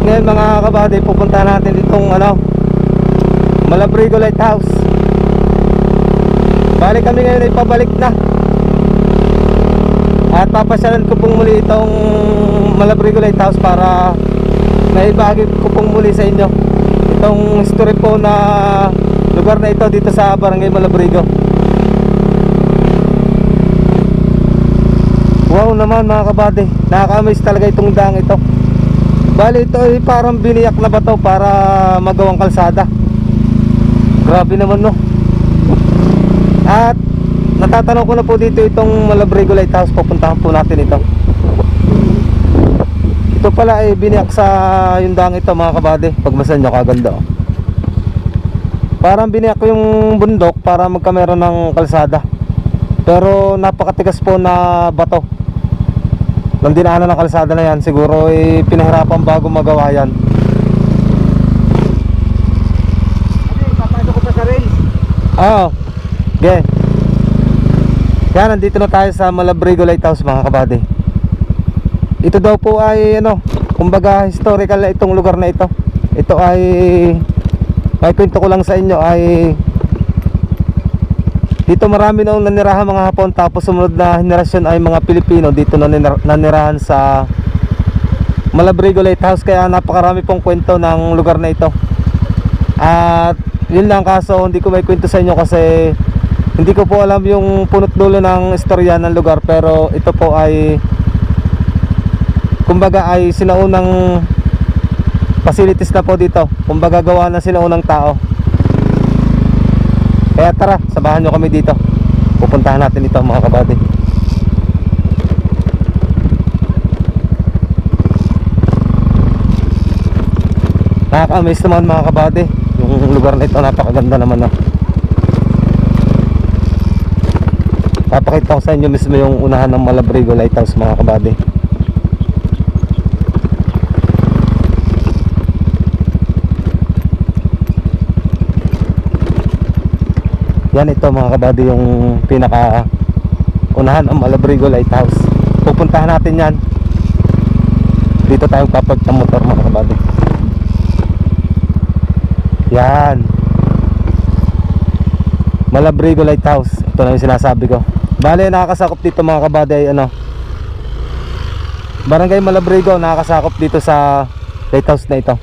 ngayon mga kabady, pupunta natin itong Malabrigo Lighthouse. Bali kami ngayon ay pabalik na. At papasyalan ko pong muli itong Malabrigo Lighthouse para naibahagi ko pong muli sa inyo itong history po na lugar na ito dito sa Barangay Malabrigo. Wow naman mga kabady, nakaka-amaze talaga itong daang ito. Bali ito ay parang biniyak na bato para magawang kalsada. Grabe naman no. At natatanong ko na po dito itong Malabrigo Lighthouse, pupuntahan po natin ito. Ito pala ay biniyak sa yung daang ito mga kabady. Pagmasan nyo, kaganda oh. Parang biniyak ko yung bundok para magkameron ng kalsada. Pero napakatigas po na bato. Nang dinaanan ng kalsada na yan, siguro ay pinahirapan bago magawa yan. Papasok ko pa sa rails. Oo. Okay. Yan, nandito na tayo sa Malabrigo Lighthouse mga kabady. Ito daw po ay kumbaga historical na itong lugar na ito. Ito ay may kwento ko lang sa inyo ay dito marami na nanirahan mga Hapon, tapos sumunod na henerasyon ay mga Pilipino dito nanirahan sa Malabrigo Lighthouse. Kaya napakarami pong kwento ng lugar na ito. At yun lang, kaso hindi ko may kwento sa inyo kasi hindi ko po alam yung punot dulo ng istorya ng lugar. Pero ito po ay kumbaga ay sinaunang facilities na po dito. Kumbaga gawa na sinaunang tao. Kaya tara, samahan nyo kami dito. Pupuntahan natin ito mga kabady. Nakaka-amaze naman mga kabady. Yung lugar na ito napakaganda naman Papakita ko sa inyo mismo yung unahan ng Malabrigo Lighthouse mga kabady. Yan, ito mga kabady yung pinaka unahan ng Malabrigo Lighthouse. Pupuntahan natin yan. Dito tayo papark ng motor mga kabady. Yan, Malabrigo Lighthouse. Ito na yung sinasabi ko. Bale, nakakasakop dito mga kabady ay Barangay Malabrigo, nakakasakop dito sa lighthouse na ito.